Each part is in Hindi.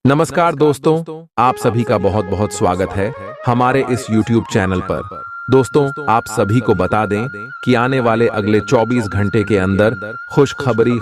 नमस्कार दोस्तों, आप सभी का बहुत बहुत स्वागत है हमारे इस YouTube चैनल पर। दोस्तों, आप सभी को बता दें कि आने वाले अगले 24 घंटे के अंदर खुशखबरी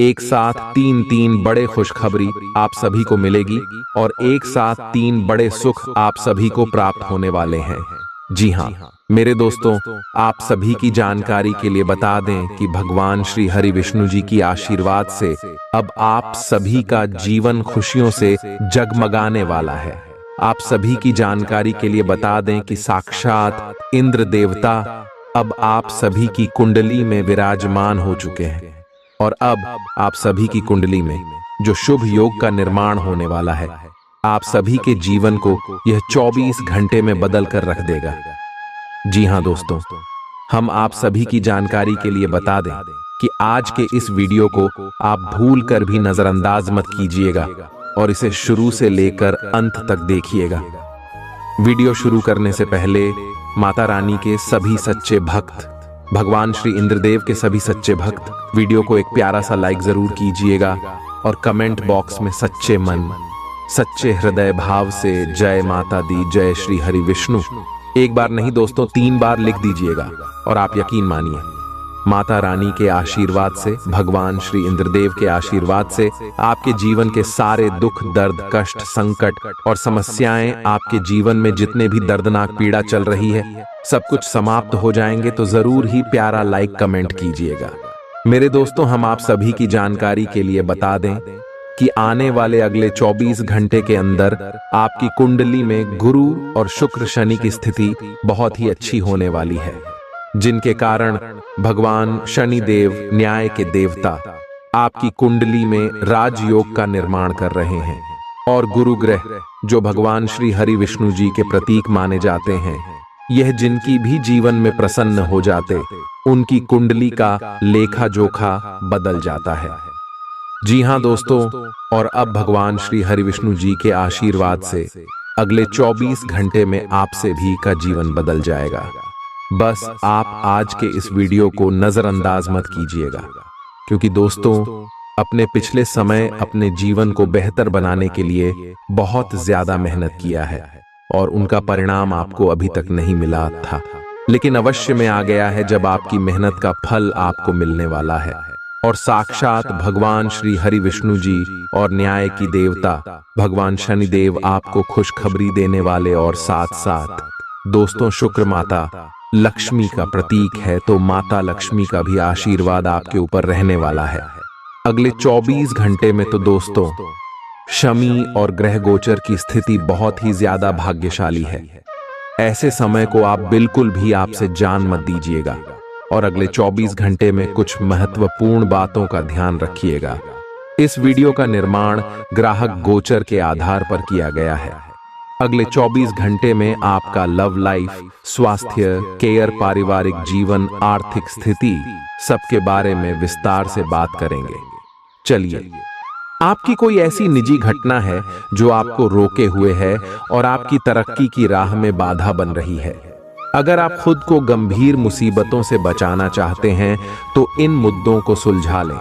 एक साथ तीन बड़े खुशखबरी आप सभी को मिलेगी और एक साथ 3 बड़े सुख आप सभी को प्राप्त होने वाले हैं। जी हाँ मेरे दोस्तों, आप सभी की जानकारी के लिए बता दें कि भगवान श्री हरि विष्णु जी की आशीर्वाद से अब आप सभी का जीवन खुशियों से जगमगाने वाला है। आप सभी की जानकारी के लिए बता दें कि साक्षात इंद्र देवता अब आप सभी की कुंडली में विराजमान हो चुके हैं और अब आप सभी की कुंडली में जो शुभ योग का निर्माण होने वाला है, आप सभी के जीवन को यह 24 घंटे में बदल कर रख देगा। जी हाँ दोस्तों, हम आप सभी की जानकारी के लिए बता दें कि आज के इस वीडियो को आप भूल कर भी नजरअंदाज मत कीजिएगा और इसे शुरू से लेकर अंत तक देखिएगा। वीडियो शुरू करने से पहले माता रानी के सभी सच्चे भक्त, भगवान श्री इंद्रदेव के सभी सच्चे भक्त वीडियो को एक प्यारा सा लाइक जरूर कीजिएगा और कमेंट बॉक्स में सच्चे मन, सच्चे हृदय भाव से जय माता दी, जय श्री हरि विष्णु एक बार नहीं दोस्तों 3 बार लिख दीजिएगा और आप यकीन मानिए माता रानी के आशीर्वाद से, भगवान श्री इंद्रदेव के आशीर्वाद से आपके जीवन के सारे दुख, दर्द, कष्ट, संकट और समस्याएं, आपके जीवन में जितने भी दर्दनाक पीड़ा चल रही है, सब कुछ समाप्त हो जाएंगे। तो जरूर ही प्यारा लाइक कमेंट कीजिएगा। मेरे दोस्तों, हम आप सभी की जानकारी के लिए बता दें कि आने वाले अगले 24 घंटे के अंदर आपकी कुंडली में गुरु और शुक्र शनि की स्थिति बहुत ही अच्छी होने वाली है, जिनके कारण भगवान शनि देव, न्याय के देवता, आपकी कुंडली में राजयोग का निर्माण कर रहे हैं और गुरु ग्रह जो भगवान श्री हरि विष्णु जी के प्रतीक माने जाते हैं, यह जिनकी भी जीवन में प्रसन्न हो जाते, उनकी कुंडली का लेखा जोखा बदल जाता है। जी हाँ दोस्तों, और अब भगवान श्री हरि विष्णु जी के आशीर्वाद से अगले 24 घंटे में आप सभी का जीवन बदल जाएगा। बस आप आज के इस वीडियो को नजरअंदाज मत कीजिएगा, क्योंकि दोस्तों अपने पिछले समय अपने जीवन को बेहतर बनाने के लिए बहुत ज्यादा मेहनत किया है और उनका परिणाम आपको अभी तक नहीं मिला था, लेकिन अवश्य में आ गया है जब आपकी मेहनत का फल आपको मिलने वाला है। और साक्षात भगवान श्री हरि विष्णु जी और न्याय की देवता भगवान शनिदेव आपको खुशखबरी देने वाले और साथ साथ दोस्तों शुक्र माता लक्ष्मी का प्रतीक है, तो माता लक्ष्मी का भी आशीर्वाद आपके ऊपर रहने वाला है अगले 24 घंटे में। तो दोस्तों शमी और ग्रह गोचर की स्थिति बहुत ही ज्यादा भाग्यशाली है। ऐसे समय को आप बिल्कुल भी आपसे जान मत दीजिएगा और अगले 24 घंटे में कुछ महत्वपूर्ण बातों का ध्यान रखिएगा। इस वीडियो का निर्माण ग्राहक गोचर के आधार पर किया गया है। अगले 24 घंटे में आपका लव लाइफ, स्वास्थ्य, केयर, पारिवारिक जीवन, आर्थिक स्थिति सबके बारे में विस्तार से बात करेंगे। चलिए, आपकी कोई ऐसी निजी घटना है जो आपको रोके हुए है और आपकी तरक्की की राह में बाधा बन रही है। अगर आप खुद को गंभीर मुसीबतों से बचाना चाहते हैं तो इन मुद्दों को सुलझा लें।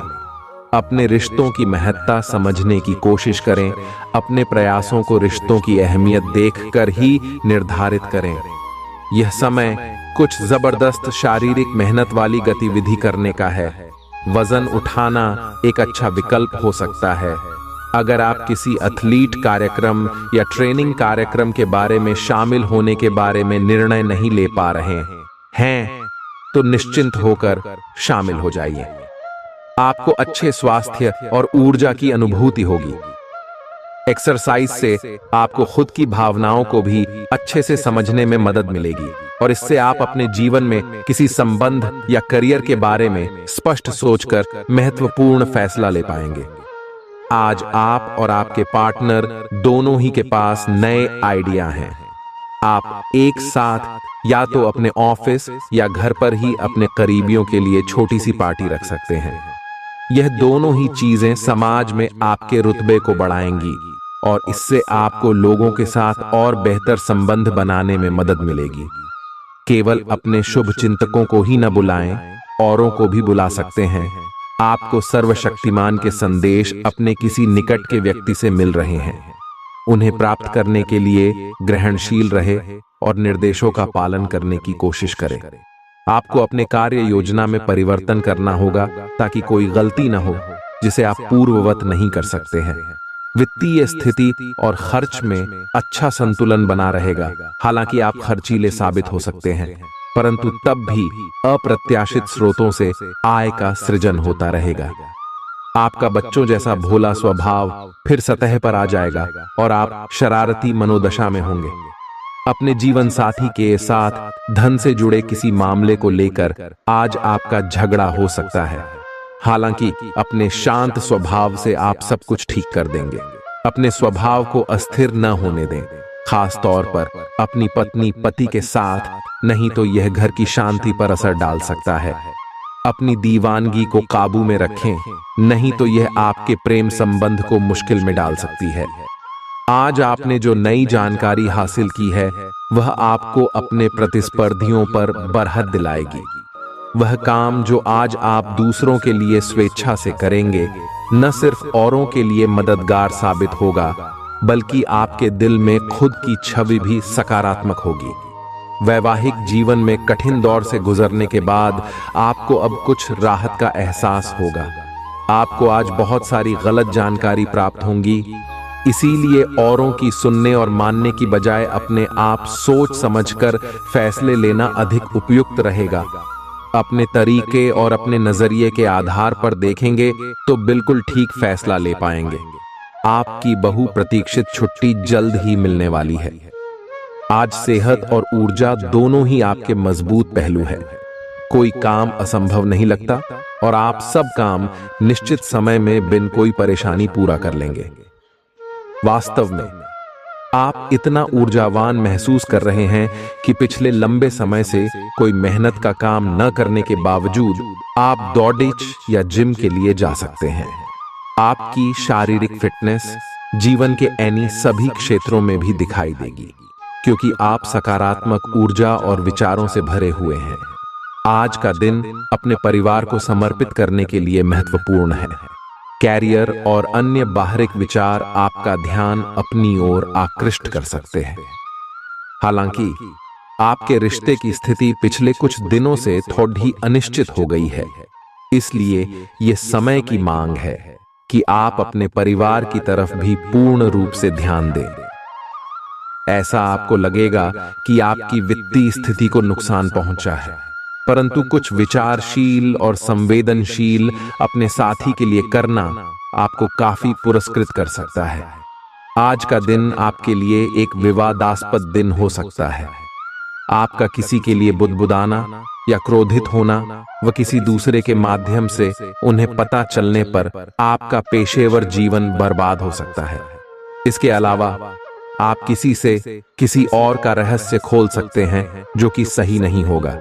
अपने रिश्तों की महत्ता समझने की कोशिश करें। अपने प्रयासों को रिश्तों की अहमियत देखकर ही निर्धारित करें। यह समय कुछ जबरदस्त शारीरिक मेहनत वाली गतिविधि करने का है। वजन उठाना एक अच्छा विकल्प हो सकता है। अगर आप किसी एथलीट कार्यक्रम या ट्रेनिंग कार्यक्रम के बारे में शामिल होने के बारे में निर्णय नहीं ले पा रहे हैं तो निश्चिंत होकर शामिल हो जाइए। आपको अच्छे स्वास्थ्य और ऊर्जा की अनुभूति होगी। एक्सरसाइज से आपको खुद की भावनाओं को भी अच्छे से समझने में मदद मिलेगी और इससे आप अपने जीवन में किसी संबंध या करियर के बारे में स्पष्ट सोचकर महत्वपूर्ण फैसला ले पाएंगे। आज आप और आपके पार्टनर दोनों ही के पास नए आइडिया हैं। आप एक साथ या तो अपने ऑफिस या घर पर ही अपने करीबियों के लिए छोटी सी पार्टी रख सकते हैं। यह दोनों ही चीजें समाज में आपके रुतबे को बढ़ाएंगी और इससे आपको लोगों के साथ और बेहतर संबंध बनाने में मदद मिलेगी। केवल अपने शुभ चिंतकों को ही न बुलाएं, औरों को भी बुला सकते हैं। आपको सर्वशक्तिमान के संदेश अपने किसी निकट के व्यक्ति से मिल रहे हैं। उन्हें प्राप्त करने के लिए ग्रहणशील रहे और निर्देशों का पालन करने की कोशिश करें। आपको अपने कार्य योजना में परिवर्तन करना होगा ताकि कोई गलती न हो जिसे आप पूर्ववत नहीं कर सकते हैं। वित्तीय स्थिति और खर्च में अच्छा संतुलन बना रहेगा। हालांकि आप खर्चीले साबित हो सकते हैं, परंतु तब भी अप्रत्याशित स्रोतों से आय का सृजन होता रहेगा। आपका बच्चों जैसा भोला स्वभाव फिर सतह पर आ जाएगा और आप शरारती मनोदशा में होंगे। अपने जीवन साथी के साथ धन से जुड़े किसी मामले को लेकर आज आपका झगड़ा हो सकता है। हालांकि अपने शांत स्वभाव से आप सब कुछ ठीक कर देंगे। अपने स्वभाव को अस्थिर न होने दें, खास तौर पर अपनी पत्नी पति के साथ, नहीं तो यह घर की शांति पर असर डाल सकता है। अपनी दीवानगी को काबू में रखें, नहीं तो यह आपके प्रेम संबंध को मुश्किल में डाल सकती है। आज आपने जो नई जानकारी हासिल की है वह आपको अपने प्रतिस्पर्धियों पर बरहत दिलाएगी। वह काम जो आज आप दूसरों के लिए स्वेच्छा से करेंगे न सिर्फ औरों के लिए मददगार साबित होगा, बल्कि आपके दिल में खुद की छवि भी सकारात्मक होगी। वैवाहिक जीवन में कठिन दौर से गुजरने के बाद आपको अब कुछ राहत का एहसास होगा। आपको आज बहुत सारी गलत जानकारी प्राप्त होंगी, इसीलिए औरों की सुनने और मानने की बजाय अपने आप सोच समझकर फैसले लेना अधिक उपयुक्त रहेगा। अपने तरीके और अपने नजरिए के आधार पर देखेंगे तो बिल्कुल ठीक फैसला ले पाएंगे। आपकी बहुप्रतीक्षित छुट्टी जल्द ही मिलने वाली है। आज सेहत और ऊर्जा दोनों ही आपके मजबूत पहलू है। कोई काम असंभव नहीं लगता और आप सब काम निश्चित समय में बिन कोई परेशानी पूरा कर लेंगे। वास्तव में आप इतना ऊर्जावान महसूस कर रहे हैं कि पिछले लंबे समय से कोई मेहनत का काम न करने के बावजूद आप दौड़िच या जिम के लिए जा सकते हैं। आपकी शारीरिक फिटनेस जीवन के ऐनी सभी क्षेत्रों में भी दिखाई देगी, क्योंकि आप सकारात्मक ऊर्जा और विचारों से भरे हुए हैं। आज का दिन अपने परिवार को समर्पित करने के लिए महत्वपूर्ण है। कैरियर और अन्य बाहरिक विचार आपका ध्यान अपनी ओर आकृष्ट कर सकते हैं। हालांकि आपके रिश्ते की स्थिति पिछले कुछ दिनों से थोड़ी अनिश्चित हो गई है, इसलिए यह समय की मांग है कि आप अपने परिवार की तरफ भी पूर्ण रूप से ध्यान दें। ऐसा आपको लगेगा कि आपकी वित्तीय स्थिति को नुकसान पहुंचा है, परंतु कुछ विचारशील और संवेदनशील अपने साथी के लिए करना आपको काफी पुरस्कृत कर सकता है। आज का दिन आपके लिए एक विवादास्पद दिन हो सकता है। आपका किसी के लिए बुदबुदाना या क्रोधित होना व किसी दूसरे के माध्यम से उन्हें पता चलने पर आपका पेशेवर जीवन बर्बाद हो सकता है। इसके अलावा आप किसी से किसी और का रहस्य खोल सकते हैं जो कि सही नहीं होगा।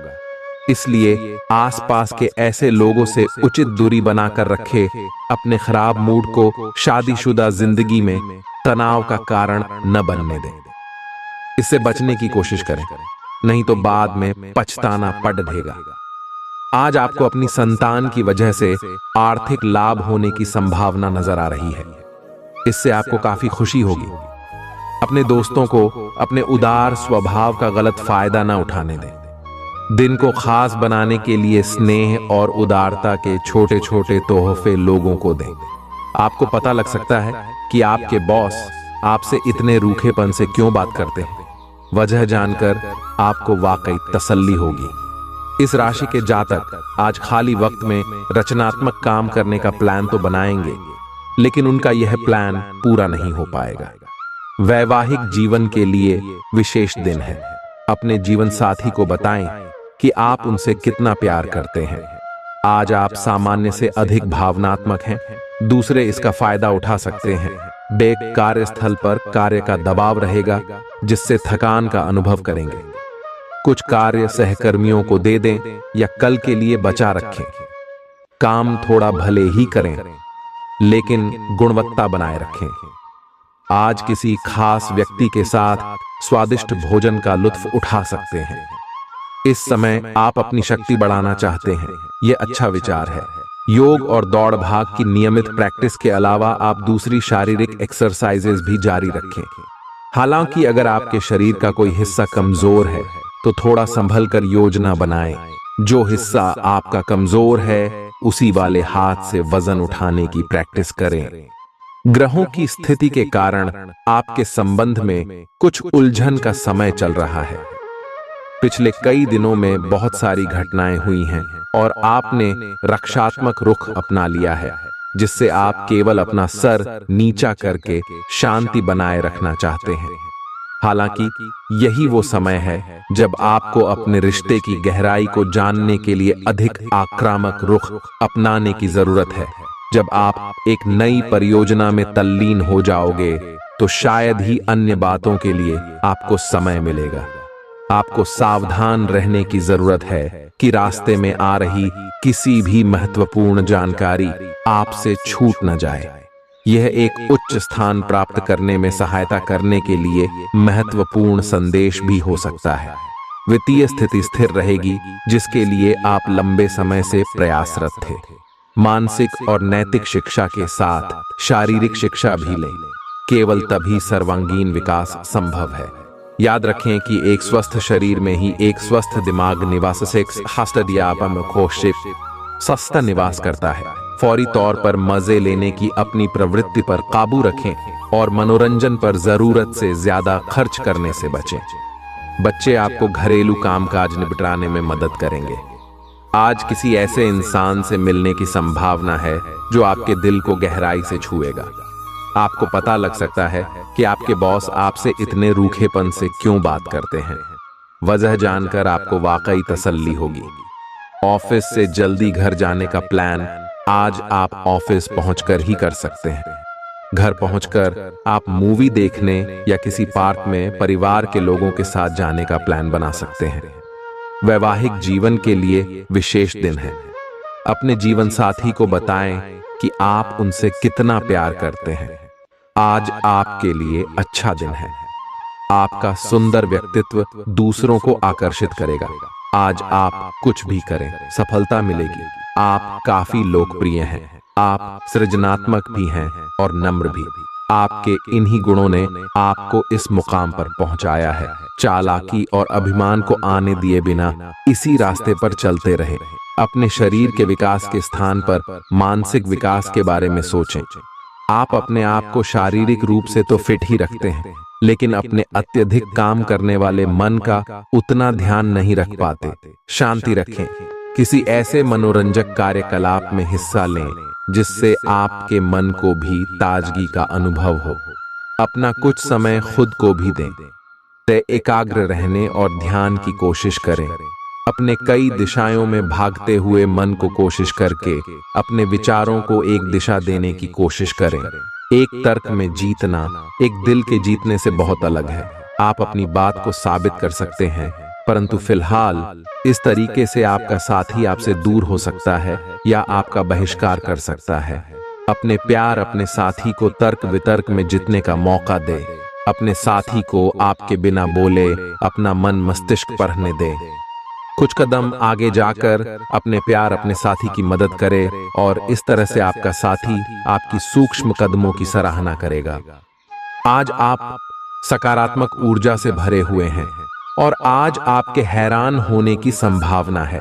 इसलिए आसपास के ऐसे लोगों से उचित दूरी बनाकर रखें। अपने खराब मूड को शादीशुदा जिंदगी में तनाव का कारण न बनने दें। इससे बचने की कोशिश करें, नहीं तो बाद में पछताना पड़ देगा। आज आपको अपनी संतान की वजह से आर्थिक लाभ होने की संभावना नजर आ रही है। इससे आपको काफी खुशी होगी। अपने दोस्तों को अपने उदार स्वभाव का गलत फायदा न उठाने दें। दिन को खास बनाने के लिए स्नेह और उदारता के छोटे छोटे तोहफे लोगों को दें। आपको पता लग सकता है कि आपके बॉस आपसे इतने रूखेपन से क्यों बात करते हैं। वजह जानकर आपको वाकई तसल्ली होगी। इस राशि के जातक आज खाली वक्त में रचनात्मक काम करने का प्लान तो बनाएंगे, लेकिन उनका यह प्लान पूरा नहीं हो पाएगा। वैवाहिक जीवन के लिए विशेष दिन है। अपने जीवन साथी को बताएं कि आप उनसे कितना प्यार करते हैं। आज आप सामान्य से अधिक भावनात्मक हैं। दूसरे इसका फायदा उठा सकते हैं। कार्यस्थल पर कार्य का दबाव रहेगा, जिससे थकान का अनुभव करेंगे। कुछ कार्य सहकर्मियों को दे दें या कल के लिए बचा रखें। काम थोड़ा भले ही करें, लेकिन गुणवत्ता बनाए रखें। आज किसी खास व्यक्ति के साथ स्वादिष्ट भोजन का लुत्फ उठा सकते हैं। इस समय आप अपनी शक्ति बढ़ाना चाहते हैं, यह अच्छा विचार है। योग और दौड़ भाग की नियमित प्रैक्टिस के अलावा आप दूसरी शारीरिक एक्सरसाइजेज भी जारी रखें। हालांकि अगर आपके शरीर का कोई हिस्सा कमजोर है तो थोड़ा संभल कर योजना बनाएं। जो हिस्सा आपका कमजोर है उसी वाले हाथ से वजन उठाने की प्रैक्टिस करें। ग्रहों की स्थिति के कारण आपके संबंध में कुछ उलझन का समय चल रहा है। पिछले कई दिनों में बहुत सारी घटनाएं हुई हैं और आपने रक्षात्मक रुख अपना लिया है, जिससे आप केवल अपना सर नीचा करके शांति बनाए रखना चाहते हैं। हालांकि यही वो समय है जब आपको अपने रिश्ते की गहराई को जानने के लिए अधिक आक्रामक रुख अपनाने की जरूरत है। जब आप एक नई परियोजना में तल्लीन हो जाओगे तो शायद ही अन्य बातों के लिए आपको समय मिलेगा। आपको सावधान रहने की जरूरत है कि रास्ते में आ रही किसी भी महत्वपूर्ण जानकारी आपसे छूट न जाए। यह एक उच्च स्थान प्राप्त करने में सहायता करने के लिए महत्वपूर्ण संदेश भी हो सकता है। वित्तीय स्थिति स्थिर रहेगी, जिसके लिए आप लंबे समय से प्रयासरत थे। मानसिक और नैतिक शिक्षा के साथ शारीरिक शिक्षा भी लें, केवल तभी सर्वांगीण विकास संभव है। याद रखें कि एक स्वस्थ शरीर में ही एक स्वस्थ दिमाग निवास सस्ता निवास करता है। फौरी तौर पर मजे लेने की अपनी प्रवृत्ति पर काबू रखें और मनोरंजन पर जरूरत से ज्यादा खर्च करने से बचें। बच्चे आपको घरेलू कामकाज निपटाने में मदद करेंगे। आज किसी ऐसे इंसान से मिलने की संभावना है जो आपके दिल को गहराई से छुएगा। आपको पता लग सकता है कि आपके बॉस आपसे इतने रूखेपन से क्यों बात करते हैं। वजह जानकर आपको वाकई तसल्ली होगी। ऑफिस से जल्दी घर जाने का प्लान आज आप ऑफिस पहुंचकर ही कर सकते हैं। घर पहुंचकर आप मूवी देखने या किसी पार्क में परिवार के लोगों के साथ जाने का प्लान बना सकते हैं। वैवाहिक जीवन के लिए विशेष दिन है। अपने जीवन साथी को बताएं कि आप उनसे कितना प्यार करते हैं। आज आपके लिए अच्छा दिन है। आपका सुंदर व्यक्तित्व दूसरों को आकर्षित करेगा। आज आप कुछ भी करें, सफलता मिलेगी। आप काफी लोकप्रिय हैं। आप सृजनात्मक भी हैं और नम्र भी। आपके इन्हीं गुणों ने आपको इस मुकाम पर पहुंचाया है। चालाकी और अभिमान को आने दिए बिना इसी रास्ते पर चलते रहे। अपने शरीर के विकास के स्थान पर मानसिक विकास के बारे में सोचें। आप अपने आप को शारीरिक रूप से तो फिट ही रखते हैं, लेकिन अपने अत्यधिक काम करने वाले मन का उतना ध्यान नहीं रख पाते। शांति रखें। किसी ऐसे मनोरंजक कार्यकलाप में हिस्सा लें जिससे आपके मन को भी ताजगी का अनुभव हो। अपना कुछ समय खुद को भी दें। एकाग्र रहने और ध्यान की कोशिश करें। अपने कई दिशाओं में भागते हुए मन को कोशिश करके अपने विचारों को एक दिशा देने की कोशिश करें। एक तर्क में जीतना एक दिल के जीतने से बहुत अलग है। आप अपनी बात को साबित कर सकते हैं, परंतु फिलहाल इस तरीके से आपका साथी आपसे दूर हो सकता है या आपका बहिष्कार कर सकता है। अपने प्यार अपने साथी को तर्क वितर्क में जीतने का मौका दे। अपने साथी को आपके बिना बोले अपना मन मस्तिष्क पढ़ने दे। कुछ कदम आगे जाकर अपने प्यार अपने साथी की मदद करे और इस तरह से आपका साथी आपकी सूक्ष्म कदमों की सराहना करेगा। आज आप सकारात्मक ऊर्जा से भरे हुए हैं और आज आपके हैरान होने की संभावना है,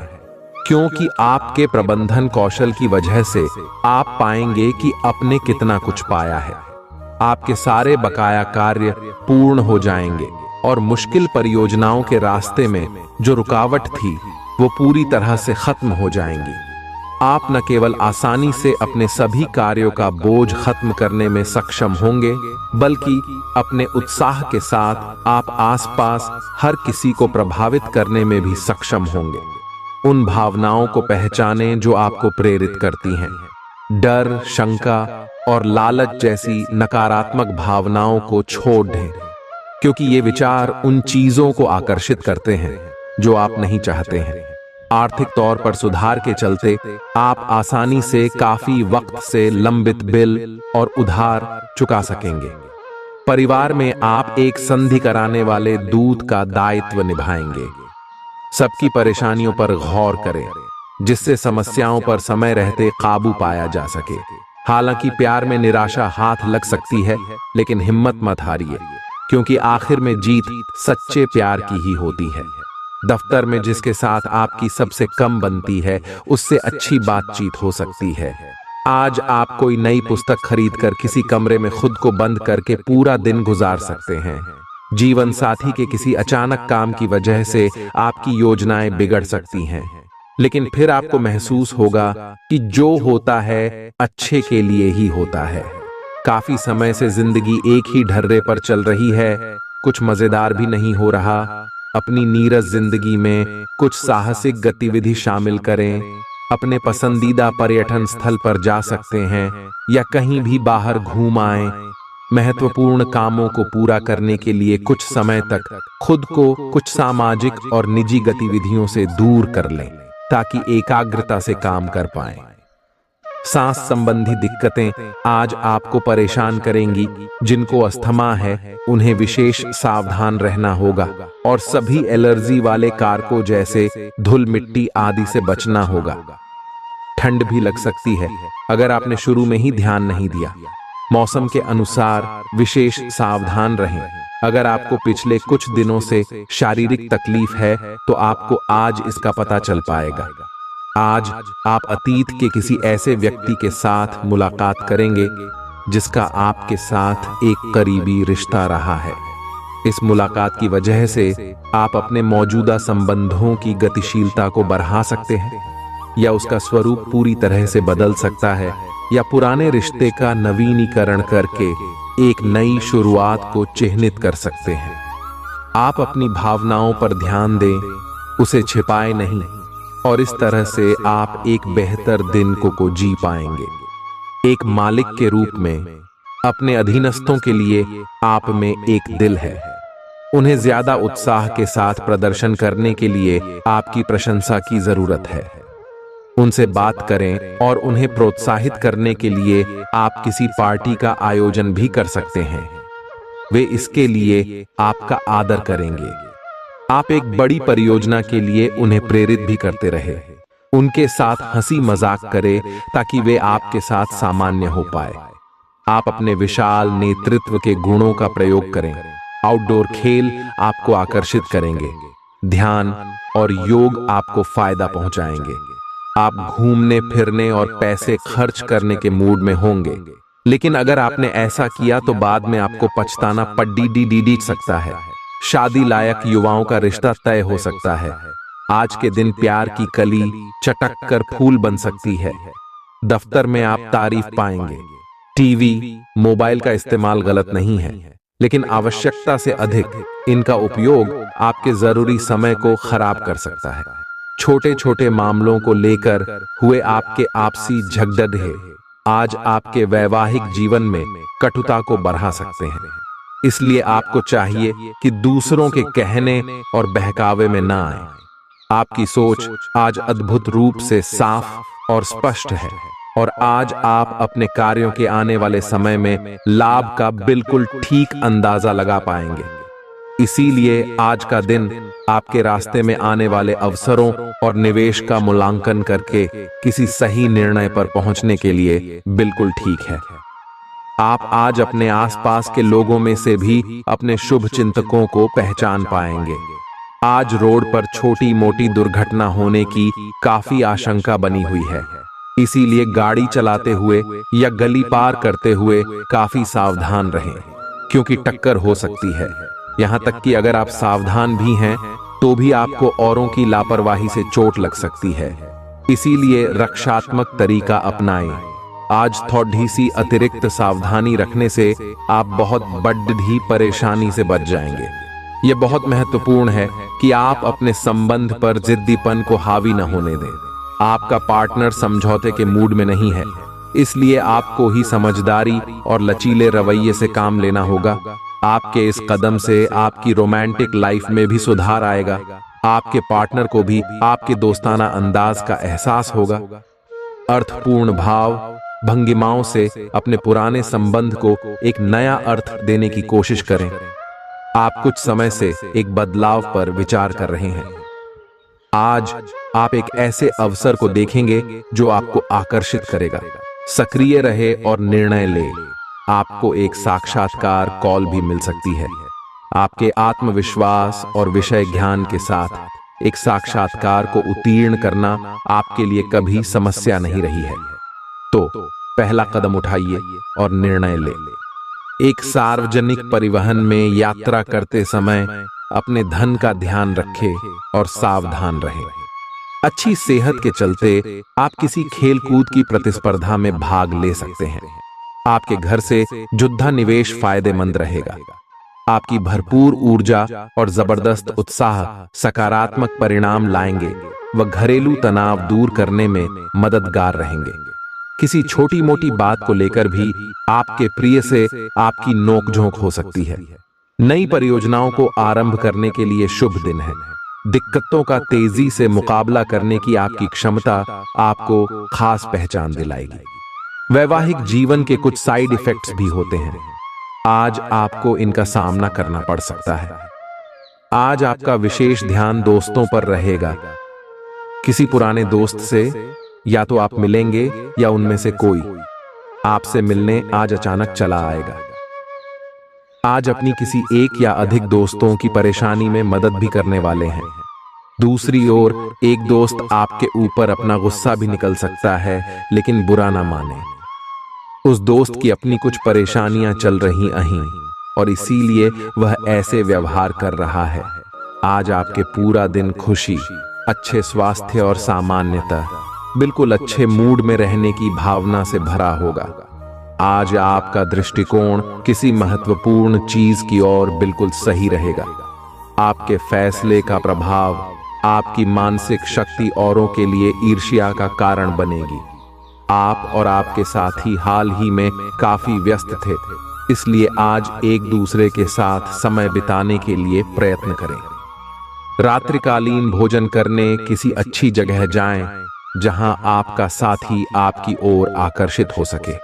क्योंकि आपके प्रबंधन कौशल की वजह से आप पाएंगे कि आपने कितना कुछ पाया है। आपके सारे बकाया कार्य पूर्ण हो जाएंगे और मुश्किल परियोजनाओं के रास्ते में जो रुकावट थी वो पूरी तरह से खत्म हो जाएंगी। आप न केवल आसानी से अपने सभी कार्यों का बोझ खत्म करने में सक्षम होंगे, बल्कि अपने उत्साह के साथ आप आसपास हर किसी को प्रभावित करने में भी सक्षम होंगे। उन भावनाओं को पहचानें जो आपको प्रेरित करती हैं। डर, शंका और लालच जैसी नकारात्मक भावनाओं को छोड़ दें, क्योंकि ये विचार उन चीजों को आकर्षित करते हैं जो आप नहीं चाहते हैं। आर्थिक तौर पर सुधार के चलते आप आसानी से काफी वक्त से लंबित बिल और उधार चुका सकेंगे। परिवार में आप एक संधि कराने वाले दूत का दायित्व निभाएंगे। सबकी परेशानियों पर गौर करें। जिससे समस्याओं पर समय रहते काबू पाया जा सके। हालांकि प्यार में निराशा हाथ लग सकती है, लेकिन हिम्मत मत हारिए, क्योंकि आखिर में जीत सच्चे प्यार की ही होती है। दफ्तर में जिसके साथ आपकी सबसे कम बनती है, उससे अच्छी बातचीत हो सकती है। आज आप कोई नई पुस्तक खरीदकर किसी कमरे में खुद को बंद करके पूरा दिन गुजार सकते हैं। जीवन साथी के किसी अचानक काम की वजह से आपकी योजनाएं बिगड़ सकती हैं, लेकिन फिर आपको महसूस होगा कि जो होता है अच्छे के लिए ही होता है। काफी समय से जिंदगी एक ही ढर्रे पर चल रही है, कुछ मजेदार भी नहीं हो रहा। अपनी नीरस जिंदगी में कुछ साहसिक गतिविधि शामिल करें। अपने पसंदीदा पर्यटन स्थल पर जा सकते हैं या कहीं भी बाहर घूम आएं। महत्वपूर्ण कामों को पूरा करने के लिए कुछ समय तक खुद को कुछ सामाजिक और निजी गतिविधियों से दूर कर लें, ताकि एकाग्रता से काम कर पाएं। सांस संबंधी दिक्कतें आज आपको परेशान करेंगी। जिनको अस्थमा है उन्हें विशेष सावधान रहना होगा, और सभी एलर्जी वाले कारकों जैसे धूल मिट्टी आदि से बचना होगा। ठंड भी लग सकती है अगर आपने शुरू में ही ध्यान नहीं दिया। मौसम के अनुसार विशेष सावधान रहें। अगर आपको पिछले कुछ दिनों से शारीरिक तकलीफ है तो आपको आज इसका पता चल पाएगा। आज आप अतीत के किसी ऐसे व्यक्ति के साथ मुलाकात करेंगे जिसका आपके साथ एक करीबी रिश्ता रहा है। इस मुलाकात की वजह से आप अपने मौजूदा संबंधों की गतिशीलता को बढ़ा सकते हैं, या उसका स्वरूप पूरी तरह से बदल सकता है, या पुराने रिश्ते का नवीनीकरण करके एक नई शुरुआत को चिह्नित कर सकते हैं। आप अपनी भावनाओं पर ध्यान दें, उसे छिपाएं नहीं, और इस तरह से आप एक बेहतर दिन को जी पाएंगे। एक मालिक के रूप में अपने अधीनस्थों के लिए आप में एक दिल है। उन्हें ज्यादा उत्साह के साथ प्रदर्शन करने के लिए आपकी प्रशंसा की जरूरत है। उनसे बात करें और उन्हें प्रोत्साहित करने के लिए आप किसी पार्टी का आयोजन भी कर सकते हैं। वे इसके लिए आपका आदर करेंगे। आप एक बड़ी परियोजना के लिए उन्हें प्रेरित भी करते रहे। उनके साथ हंसी मजाक करें ताकि वे आपके साथ सामान्य हो पाए। आप अपने विशाल नेतृत्व के गुणों का प्रयोग करें। आउटडोर खेल आपको आकर्षित करेंगे। ध्यान और योग आपको फायदा पहुंचाएंगे। आप घूमने फिरने और पैसे खर्च करने के मूड में होंगे, लेकिन अगर आपने ऐसा किया तो बाद में आपको पछताना पड़ सकता है। शादी लायक युवाओं का रिश्ता तय हो सकता है। आज के दिन प्यार की कली चटक कर फूल बन सकती है। दफ्तर में आप तारीफ पाएंगे। टीवी, मोबाइल का इस्तेमाल गलत नहीं है, लेकिन आवश्यकता से अधिक इनका उपयोग आपके जरूरी समय को खराब कर सकता है। छोटे छोटे मामलों को लेकर हुए आपके आपसी झगड़े आज आपके वैवाहिक जीवन में कटुता को बढ़ा सकते हैं। इसलिए आपको चाहिए कि दूसरों के कहने और बहकावे में ना आए। आपकी सोच आज अद्भुत रूप से साफ और स्पष्ट है, और आज आप अपने कार्यों के आने वाले समय में लाभ का बिल्कुल ठीक अंदाजा लगा पाएंगे। इसीलिए आज का दिन आपके रास्ते में आने वाले अवसरों और निवेश का मूल्यांकन करके किसी सही निर्णय पर पहुंचने के लिए बिल्कुल ठीक है। आप आज अपने आसपास के लोगों में से भी अपने शुभ चिंतकों को पहचान पाएंगे। आज रोड पर छोटी मोटी दुर्घटना होने की काफी आशंका बनी हुई है, इसीलिए गाड़ी चलाते हुए या गली पार करते हुए काफी सावधान रहें, क्योंकि टक्कर हो सकती है। यहाँ तक कि अगर आप सावधान भी हैं तो भी आपको औरों की लापरवाही से चोट लग सकती है। इसीलिए रक्षात्मक तरीका अपनाएं। आज थोड़ी सी अतिरिक्त सावधानी रखने से आप बहुत बड़ी परेशानी से बच जाएंगे। यह बहुत महत्वपूर्ण है कि आप अपने संबंध पर जिद्दीपन को हावी न होने दें। आपका पार्टनर समझौते के मूड में नहीं है, इसलिए आपको ही समझदारी और लचीले रवैये से काम लेना होगा। आपके इस कदम से आपकी रोमांटिक लाइफ में भी सुधार आएगा। आपके पार्टनर को भी आपके दोस्ताना अंदाज का एहसास होगा। अर्थपूर्ण भाव भंगिमाओं से अपने पुराने संबंध को एक नया अर्थ देने की कोशिश करें। आप कुछ समय से एक बदलाव पर विचार कर रहे हैं। आज आप एक ऐसे अवसर को देखेंगे जो आपको आकर्षित करेगा। सक्रिय रहे और निर्णय ले। आपको एक साक्षात्कार कॉल भी मिल सकती है। आपके आत्मविश्वास और विषय ज्ञान के साथ एक साक्षात्कार को उत्तीर्ण करना आपके लिए कभी समस्या नहीं रही है। तो पहला कदम उठाइए और निर्णय ले। एक सार्वजनिक परिवहन में यात्रा करते समय अपने धन का ध्यान रखें और सावधान रहें। अच्छी सेहत के चलते आप किसी खेल कूद की प्रतिस्पर्धा में भाग ले सकते हैं। आपके घर से जुद्धा निवेश फायदेमंद रहेगा। आपकी भरपूर ऊर्जा और जबरदस्त उत्साह सकारात्मक परिणाम लाएंगे व घरेलू तनाव दूर करने में मददगार रहेंगे। किसी छोटी मोटी बात को लेकर भी आपके प्रिय से आपकी नोकझोंक हो सकती है। नई परियोजनाओं को आरंभ करने के लिए शुभ दिन है। दिक्कतों का तेजी से मुकाबला करने की आपकी क्षमता आपको खास पहचान दिलाएगी। वैवाहिक जीवन के कुछ साइड इफेक्ट्स भी होते हैं। आज आपको इनका सामना करना पड़ सकता है। आज आपका विशेष ध्यान दोस्तों पर रहेगा। किसी पुराने दोस्त से या तो आप मिलेंगे या उनमें से कोई आपसे मिलने आज अचानक चला आएगा। आज अपनी किसी एक या अधिक दोस्तों की परेशानी में मदद भी करने वाले हैं। दूसरी ओर एक दोस्त आपके ऊपर अपना गुस्सा भी निकल सकता है, लेकिन बुरा ना माने। उस दोस्त की अपनी कुछ परेशानियां चल रही अहीं और इसीलिए वह ऐसे व्यवहार कर रहा है। आज आपके पूरा दिन खुशी, अच्छे स्वास्थ्य और सामान्यता बिल्कुल अच्छे मूड में रहने की भावना से भरा होगा। आज आपका दृष्टिकोण किसी महत्वपूर्ण चीज की ओर बिल्कुल सही रहेगा। आपके फैसले का प्रभाव आपकी मानसिक शक्ति औरों के लिए ईर्ष्या का कारण बनेगी। आप और आपके साथी हाल ही में काफी व्यस्त थे, इसलिए आज एक दूसरे के साथ समय बिताने के लिए प्रयत्न करें। रात्रिकालीन भोजन करने किसी अच्छी जगह जाएं, जहां आपका साथी आपकी ओर आकर्षित हो सके।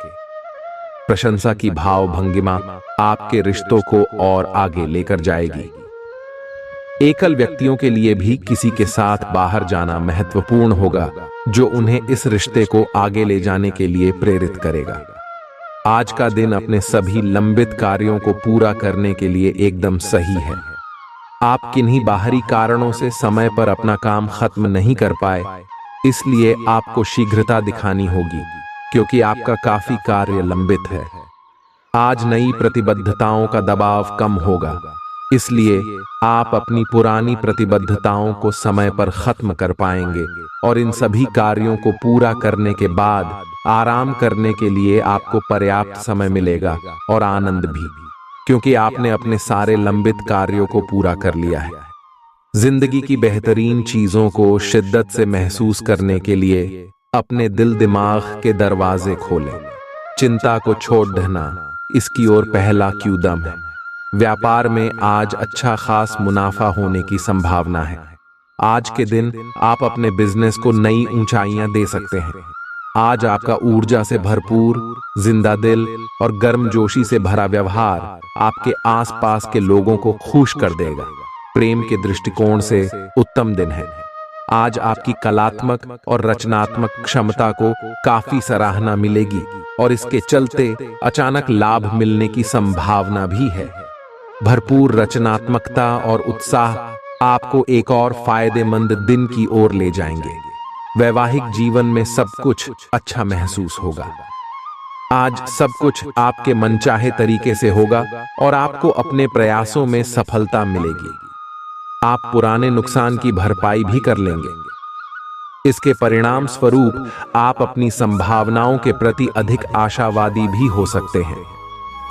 प्रशंसा की भाव भंगिमा आपके रिश्तों को और आगे लेकर जाएगी। एकल व्यक्तियों के लिए भी किसी के साथ बाहर जाना महत्वपूर्ण होगा, जो उन्हें इस रिश्ते को आगे ले जाने के लिए प्रेरित करेगा। आज का दिन अपने सभी लंबित कार्यों को पूरा करने के लिए एकदम सही है। आप किन्हीं बाहरी कारणों से समय पर अपना काम खत्म नहीं कर पाए, इसलिए आपको शीघ्रता दिखानी होगी, क्योंकि आपका काफी कार्य लंबित है। आज नई प्रतिबद्धताओं का दबाव कम होगा, इसलिए आप अपनी पुरानी प्रतिबद्धताओं को समय पर खत्म कर पाएंगे और इन सभी कार्यों को पूरा करने के बाद आराम करने के लिए आपको पर्याप्त समय मिलेगा और आनंद भी, क्योंकि आपने अपने सारे लंबित कार्यों को पूरा कर लिया है। जिंदगी की बेहतरीन चीजों को शिद्दत से महसूस करने के लिए अपने दिल दिमाग के दरवाजे खोलें। चिंता को छोड़ देना इसकी ओर पहला कदम है। व्यापार में आज अच्छा खास मुनाफा होने की संभावना है। आज के दिन आप अपने बिजनेस को नई ऊंचाइयां दे सकते हैं। आज आपका ऊर्जा से भरपूर, जिंदा दिल और गर्मजोशी से भरा व्यवहार आपके आसपास के लोगों को खुश कर देगा। प्रेम के दृष्टिकोण से उत्तम दिन है। आज आपकी कलात्मक और रचनात्मक क्षमता को काफी सराहना मिलेगी और इसके चलते अचानक लाभ मिलने की संभावना भी है। भरपूर रचनात्मकता और उत्साह आपको एक और फायदेमंद दिन की ओर ले जाएंगे। वैवाहिक जीवन में सब कुछ अच्छा महसूस होगा। आज सब कुछ आपके मनचाहे तरीके से होगा और आपको अपने प्रयासों में सफलता मिलेगी। आप पुराने नुकसान की भरपाई भी कर लेंगे। इसके परिणाम स्वरूप आप अपनी संभावनाओं के प्रति अधिक आशावादी भी हो सकते हैं।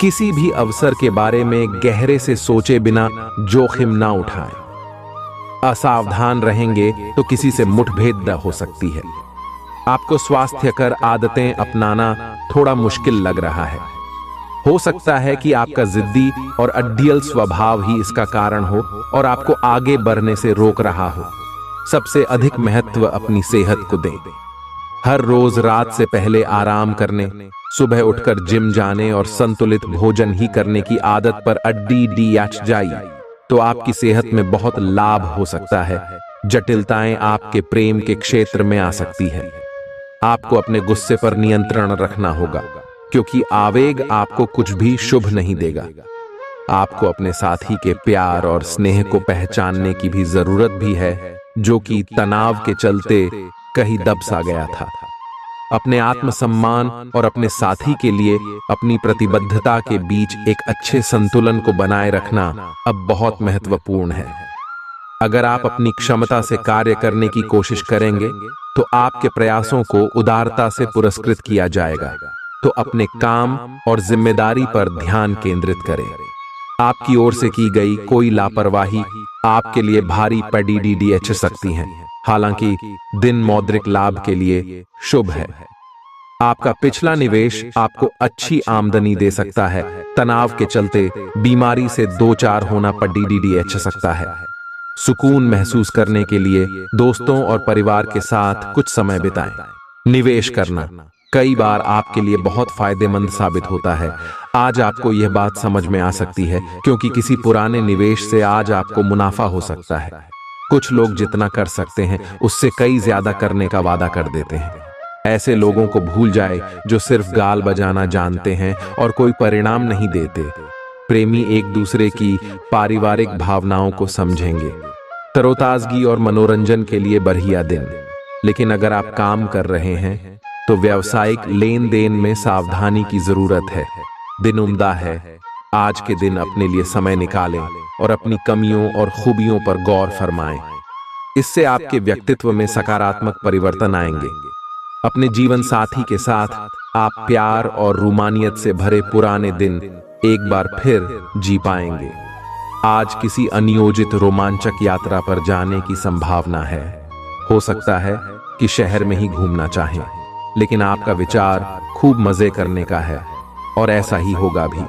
किसी भी अवसर के बारे में गहरे से सोचे बिना जोखिम ना उठाएं। असावधान रहेंगे तो किसी से मुठभेड़ हो सकती है। आपको स्वास्थ्यकर आदतें अपनाना थोड़ा मुश्किल लग रहा है। हो सकता है कि आपका जिद्दी और अड्डियल स्वभाव ही इसका कारण हो और आपको आगे बढ़ने से रोक रहा हो। सबसे अधिक महत्व अपनी सेहत को दें। हर रोज रात से पहले आराम करने, सुबह उठकर जिम जाने और संतुलित भोजन ही करने की आदत पर अड्डी जाइए तो आपकी सेहत में बहुत लाभ हो सकता है, जटिलताएं आपके प्रेम के क्षेत्र में आ सकती है। आपको अपने गुस्से पर नियंत्रण रखना होगा, क्योंकि आवेग आपको कुछ भी शुभ नहीं देगा। आपको अपने साथी के प्यार और स्नेह को पहचानने की भी जरूरत भी है, जो कि तनाव के चलते कहीं दब सा गया था। अपने आत्मसम्मान और अपने साथी के लिए अपनी प्रतिबद्धता के बीच एक अच्छे संतुलन को बनाए रखना अब बहुत महत्वपूर्ण है। अगर आप अपनी क्षमता से कार्य करने की कोशिश करेंगे तो आपके प्रयासों को उदारता से पुरस्कृत किया जाएगा। तो अपने काम और जिम्मेदारी पर ध्यान केंद्रित करें। आपकी ओर से की गई कोई लापरवाही आपके लिए भारी पीड़ित सकती है। हालांकि दिन मौद्रिक लाभ के लिए शुभ है। आपका पिछला निवेश आपको अच्छी आमदनी दे सकता है। तनाव के चलते बीमारी से दो चार होना पीड़ित सकता है। सुकून महसूस करने के लिए दोस्तों और परिवार के साथ कुछ समय बिताएं। निवेश करना कई बार आपके लिए बहुत फायदेमंद साबित होता है। आज आपको यह बात समझ में आ सकती है, क्योंकि किसी पुराने निवेश से आज आपको मुनाफा हो सकता है। कुछ लोग जितना कर सकते हैं उससे कई ज्यादा करने का वादा कर देते हैं। ऐसे लोगों को भूल जाए जो सिर्फ गाल बजाना जानते हैं और कोई परिणाम नहीं देते। प्रेमी एक दूसरे की पारिवारिक भावनाओं को समझेंगे। तरोताजगी और मनोरंजन के लिए बढ़िया दिन। लेकिन अगर आप काम कर रहे हैं तो व्यावसायिक लेन देन में सावधानी की जरूरत है। दिन उम्दा है। आज के दिन अपने लिए समय निकालें और अपनी कमियों और खूबियों पर गौर फरमाएं। इससे आपके व्यक्तित्व में सकारात्मक परिवर्तन आएंगे। अपने जीवन साथी के साथ आप प्यार और रूमानियत से भरे पुराने दिन एक बार फिर जी पाएंगे। आज किसी अनियोजित रोमांचक यात्रा पर जाने की संभावना है। हो सकता है कि शहर में ही घूमना चाहें, लेकिन आपका विचार खूब मजे करने का है और ऐसा ही होगा भी।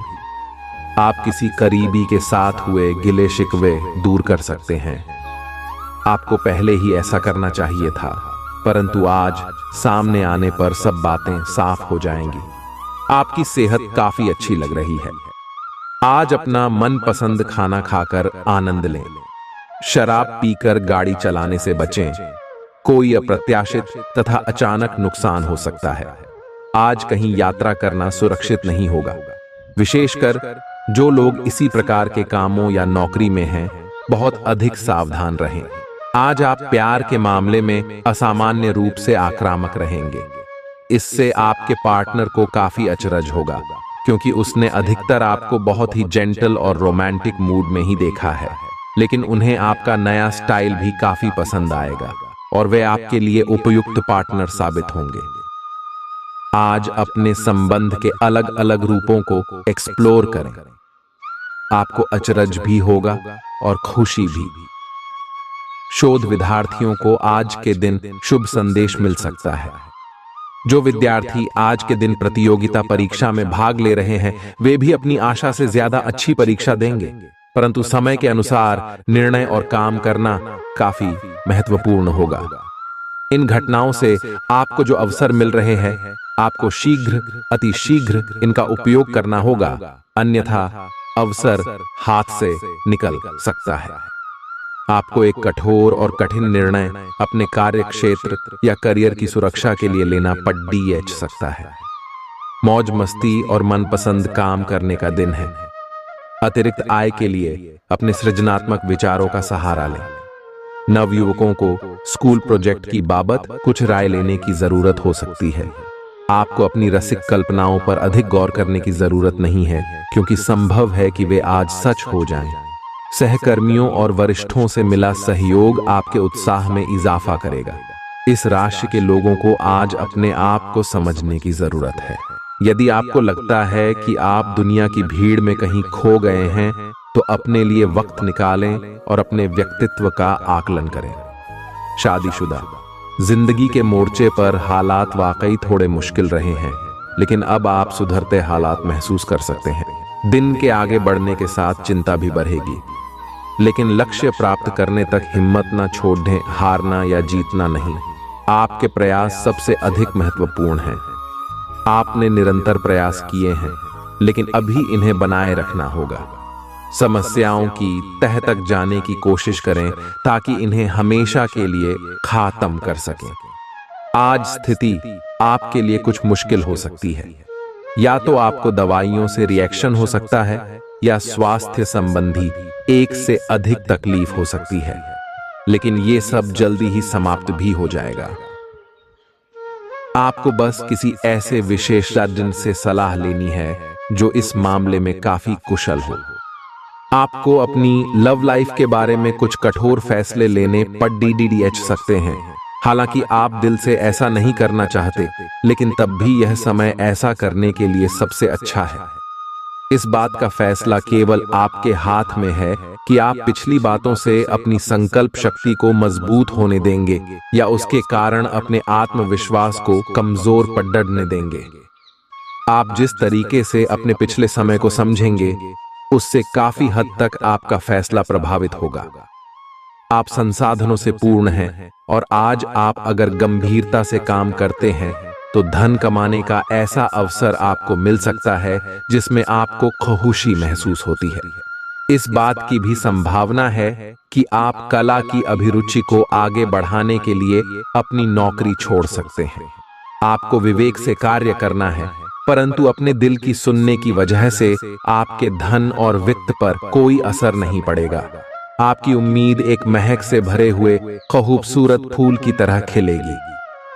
आप किसी करीबी के साथ हुए गिले शिकवे दूर कर सकते हैं। आपको पहले ही ऐसा करना चाहिए था, परंतु आज सामने आने पर सब बातें साफ हो जाएंगी। आपकी सेहत काफी अच्छी लग रही है। आज अपना मनपसंद खाना खाकर आनंद लें। शराब पीकर गाड़ी चलाने से बचें। कोई अप्रत्याशित तथा अचानक नुकसान हो सकता है। आज कहीं यात्रा करना सुरक्षित नहीं होगा। विशेषकर जो लोग इसी प्रकार के कामों या नौकरी में हैं, बहुत अधिक सावधान रहें। आज आप प्यार के मामले में असामान्य रूप से आक्रामक रहेंगे। इससे आपके पार्टनर को काफी अचरज होगा, क्योंकि उसने अधिकतर आपको बहुत ही जेंटल और रोमांटिक मूड में ही देखा है। लेकिन उन्हें आपका नया स्टाइल भी काफी पसंद आएगा और वे आपके लिए उपयुक्त पार्टनर साबित होंगे। आज अपने संबंध के अलग अलग रूपों को एक्सप्लोर करें। आपको अचरज भी होगा और खुशी भी। शोध विद्यार्थियों को आज के दिन शुभ संदेश मिल सकता है। जो विद्यार्थी आज के दिन प्रतियोगिता परीक्षा में भाग ले रहे हैं, वे भी अपनी आशा से ज्यादा अच्छी परीक्षा देंगे, परंतु समय के अनुसार निर्णय और काम करना काफी महत्वपूर्ण होगा। इन घटनाओं से आपको जो अवसर मिल रहे हैं, आपको शीघ्र अति शीघ्र इनका उपयोग करना होगा, अन्यथा अवसर हाथ से निकल सकता है। आपको एक कठोर और कठिन निर्णय अपने कार्य क्षेत्र या करियर की सुरक्षा के लिए लेना पड़ सकता है। मौज मस्ती और मनपसंद काम करने का दिन है। अतिरिक्त आय के लिए अपने सृजनात्मक विचारों का सहारा लें। नवयुवकों को स्कूल प्रोजेक्ट की बाबत कुछ राय लेने की जरूरत हो सकती है। आपको अपनी रसिक कल्पनाओं पर अधिक गौर करने की जरूरत नहीं है, क्योंकि संभव है कि वे आज सच हो जाएं। सहकर्मियों और वरिष्ठों से मिला सहयोग आपके उत्साह में इजाफा करेगा। इस राशि के लोगों को आज अपने आप को समझने की जरूरत है। यदि आपको लगता है कि आप दुनिया की भीड़ में कहीं खो गए हैं, तो अपने लिए वक्त निकालें और अपने व्यक्तित्व का आकलन करें। शादीशुदा जिंदगी के मोर्चे पर हालात वाकई थोड़े मुश्किल रहे हैं, लेकिन अब आप सुधरते हालात महसूस कर सकते हैं। दिन के आगे बढ़ने के साथ चिंता भी बढ़ेगी, लेकिन लक्ष्य प्राप्त करने तक हिम्मत ना छोड़ें। हारना या जीतना नहीं, आपके प्रयास सबसे अधिक महत्वपूर्ण हैं। आपने निरंतर प्रयास किए हैं, लेकिन अभी इन्हें बनाए रखना होगा। समस्याओं की तह तक जाने की कोशिश करें ताकि इन्हें हमेशा के लिए खात्म कर सकें। आज स्थिति आपके लिए कुछ मुश्किल हो सकती है। या तो आपको दवाइयों से रिएक्शन हो सकता है या स्वास्थ्य संबंधी एक से अधिक तकलीफ हो सकती है, लेकिन ये सब जल्दी ही समाप्त भी हो जाएगा। आपको बस किसी ऐसे विशेषज्ञ से सलाह लेनी है जो इस मामले में काफी कुशल हो। आपको अपनी लव लाइफ के बारे में कुछ कठोर फैसले लेने पर DDDH सकते हैं। हालांकि आप दिल से ऐसा नहीं करना चाहते, लेकिन तब भी यह समय ऐसा करने के लिए सबसे अच्छा है। इस बात का फैसला केवल आपके हाथ में है कि आप पिछली बातों से अपनी संकल्प शक्ति को मजबूत होने देंगे या उसके कारण अपने आत्मविश्वास को कमजोर पड़ने देंगे। आप जिस तरीके से अपने पिछले समय को समझेंगे, उससे काफी हद तक आपका फैसला प्रभावित होगा। आप संसाधनों से पूर्ण हैं और आज आप अगर गंभीरता से काम करते हैं तो धन कमाने का ऐसा अवसर आपको मिल सकता है जिसमें आपको खुशी महसूस होती है। इस बात की भी संभावना है कि आप कला की अभिरुचि को आगे बढ़ाने के लिए अपनी नौकरी छोड़ सकते हैं। आपको विवेक से कार्य करना है, परंतु अपने दिल की सुनने की वजह से आपके धन और वित्त पर कोई असर नहीं पड़ेगा। आपकी उम्मीद एक महक से भरे हुए खूबसूरत फूल की तरह खिलेगी।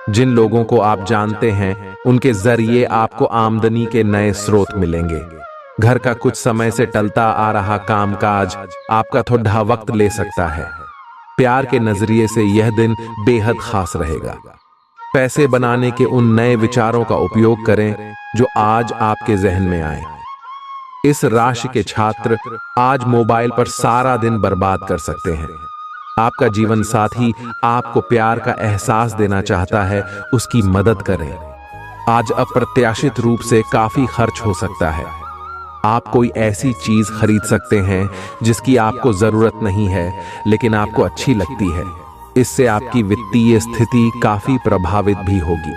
जिन लोगों को आप जानते हैं, उनके जरिए आपको आमदनी के नए स्रोत मिलेंगे। घर का कुछ समय से टलता आ रहा कामकाज आपका थोड़ा वक्त ले सकता है। प्यार के नजरिए से यह दिन बेहद खास रहेगा। पैसे बनाने के उन नए विचारों का उपयोग करें जो आज आपके जहन में आए। इस राशि के छात्र आज मोबाइल पर सारा दिन बर्बाद कर सकते हैं। आपका जीवन साथी आपको प्यार का एहसास देना चाहता है, उसकी मदद करें। आज अप्रत्याशित रूप से काफी खर्च हो सकता है। आप कोई ऐसी चीज खरीद सकते हैं जिसकी आपको जरूरत नहीं है, लेकिन आपको अच्छी लगती है। इससे आपकी वित्तीय स्थिति काफी प्रभावित भी होगी।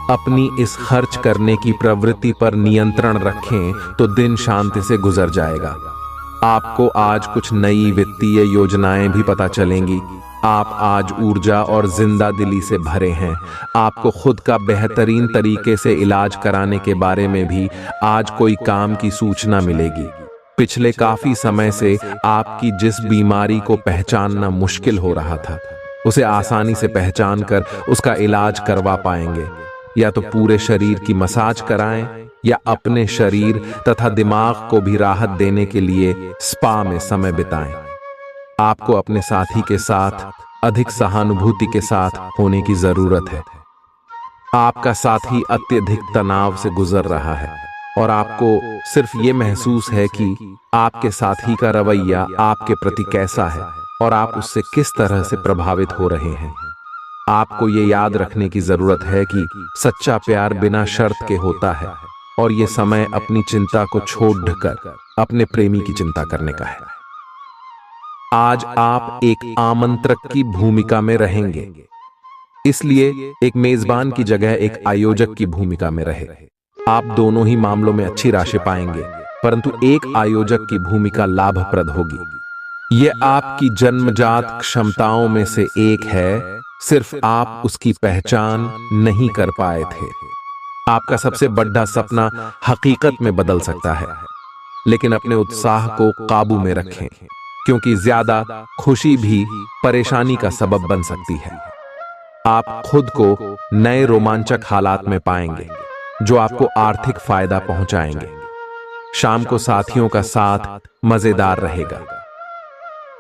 अपनी इस खर्च करने की प्रवृत्ति पर नियंत्रण रखें तो दिन शांति से गुजर जाएगा। आपको आज कुछ नई वित्तीय योजनाएं भी पता चलेंगी। आप आज ऊर्जा और जिंदा दिली से भरे हैं। आपको खुद का बेहतरीन तरीके से इलाज कराने के बारे में भी आज कोई काम की सूचना मिलेगी। पिछले काफी समय से आपकी जिस बीमारी को पहचानना मुश्किल हो रहा था, उसे आसानी से पहचान कर उसका इलाज करवा पाएंगे। या तो पूरे शरीर की मसाज कराएं या अपने शरीर तथा दिमाग को भी राहत देने के लिए स्पा में समय बिताएं। आपको अपने साथी के साथ अधिक सहानुभूति के साथ होने की जरूरत है। आपका साथी अत्यधिक तनाव से गुजर रहा है और आपको सिर्फ ये महसूस है कि आपके साथी का रवैया आपके प्रति कैसा है और आप उससे किस तरह से प्रभावित हो रहे हैं। आपको ये याद रखने की जरूरत है कि सच्चा प्यार बिना शर्त के होता है और ये समय अपनी चिंता को छोड़कर अपने प्रेमी की चिंता करने का है। आज आप एक आमंत्रक की भूमिका में रहेंगे, इसलिए एक मेजबान की जगह एक आयोजक की भूमिका में रहे। आप दोनों ही मामलों में अच्छी राशि पाएंगे, परंतु एक आयोजक की भूमिका लाभप्रद होगी। यह आपकी जन्मजात क्षमताओं में से एक है, सिर्फ आप उसकी पहचान नहीं कर पाए थे। आपका सबसे बड़ा सपना हकीकत में बदल सकता है, लेकिन अपने उत्साह को काबू में रखें, क्योंकि ज्यादा खुशी भी परेशानी का सबब बन सकती है। आप खुद को नए रोमांचक हालात में पाएंगे जो आपको आर्थिक फायदा पहुंचाएंगे। शाम को साथियों का साथ मजेदार रहेगा।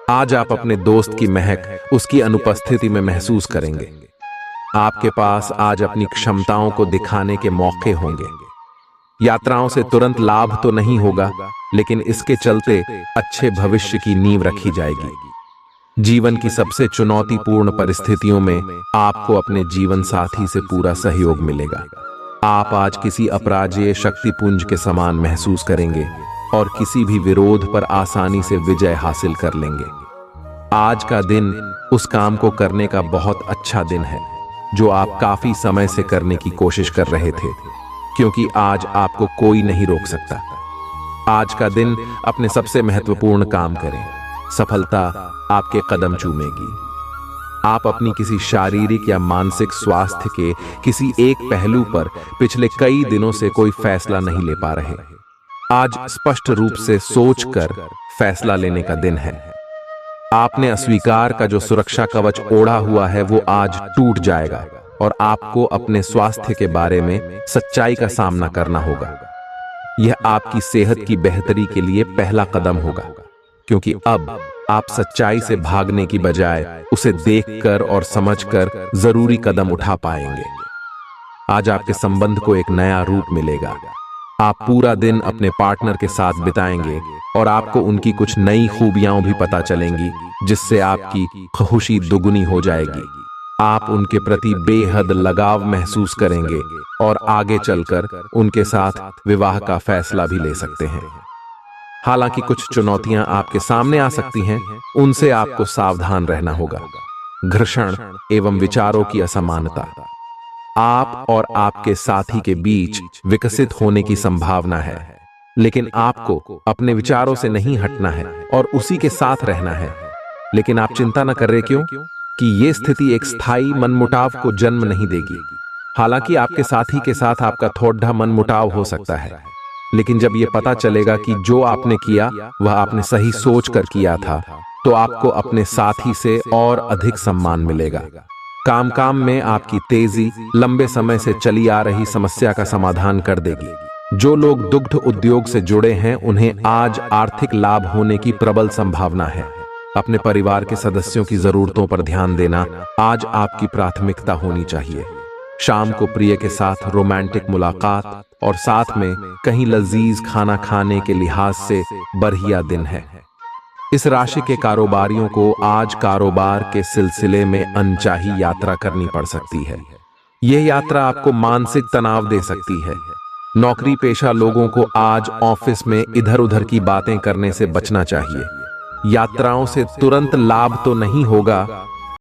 आज आप अपने दोस्त की महक उसकी अनुपस्थिति में महसूस करेंगे। आपके पास आज अपनी क्षमताओं को दिखाने के मौके होंगे। यात्राओं से तुरंत लाभ तो नहीं होगा, लेकिन इसके चलते अच्छे भविष्य की नींव रखी जाएगी। जीवन की सबसे चुनौतीपूर्ण परिस्थितियों में आपको अपने जीवन साथी से पूरा सहयोग मिलेगा। आप आज किसी अपराजेय शक्तिपुंज के समान महसूस करेंगे और किसी भी विरोध पर आसानी से विजय हासिल कर लेंगे। आज का दिन उस काम को करने का बहुत अच्छा दिन है जो आप काफी समय से करने की कोशिश कर रहे थे, क्योंकि आज आपको कोई नहीं रोक सकता। आज का दिन अपने सबसे महत्वपूर्ण काम करें। सफलता आपके कदम चूमेगी। आप अपनी किसी शारीरिक या मानसिक स्वास्थ्य के किसी एक पहलू पर पिछले कई दिनों से कोई फैसला नहीं ले पा रहे। आज स्पष्ट रूप से सोचकर फैसला लेने का दिन है। आपने अस्वीकार का जो सुरक्षा कवच ओढ़ा हुआ है वो आज टूट जाएगा और आपको अपने स्वास्थ्य के बारे में सच्चाई का सामना करना होगा। यह आपकी सेहत की बेहतरी के लिए पहला कदम होगा, क्योंकि अब आप सच्चाई से भागने की बजाय उसे देखकर और समझकर जरूरी कदम उठा पाएंगे। आज आपके संबंध को एक नया रूप मिलेगा। आप पूरा दिन अपने पार्टनर के साथ बिताएंगे और आपको उनकी कुछ नई खूबियां भी पता चलेंगी, जिससे आपकी खुशी दुगुनी हो जाएगी। आप उनके प्रति बेहद लगाव महसूस करेंगे और आगे चलकर उनके साथ विवाह का फैसला भी ले सकते हैं। हालांकि कुछ चुनौतियां आपके सामने आ सकती हैं, उनसे आपको सावधान रहना होगा। घर्षण एवं विचारों की असमानता आप और आपके साथी के बीच विकसित होने की संभावना है, लेकिन आपको अपने विचारों से नहीं हटना है और उसी के साथ रहना है। लेकिन आप चिंता न कर रहे, क्यों कि ये स्थिति एक स्थायी मनमुटाव को जन्म नहीं देगी। हालांकि आपके साथी के साथ आपका थोड़ा मनमुटाव हो सकता है, लेकिन जब यह पता चलेगा कि जो आपने किया वह आपने सही सोच कर किया था, तो आपको अपने साथी से और अधिक सम्मान मिलेगा। काम में आपकी तेजी लंबे समय से चली आ रही समस्या का समाधान कर देगी। जो लोग दुग्ध उद्योग से जुड़े हैं, उन्हें आज आर्थिक लाभ होने की प्रबल संभावना है। अपने परिवार के सदस्यों की जरूरतों पर ध्यान देना आज आपकी प्राथमिकता होनी चाहिए। शाम को प्रिय के साथ रोमांटिक मुलाकात और साथ में कहीं लजीज खाना खाने के लिहाज से बढ़िया दिन है। इस राशि के कारोबारियों को आज कारोबार के सिलसिले में अनचाही यात्रा करनी पड़ सकती है। यह यात्रा आपको मानसिक तनाव दे सकती है। नौकरी पेशा लोगों को आज ऑफिस में इधर उधर की बातें करने से बचना चाहिए। यात्राओं से तुरंत लाभ तो नहीं होगा,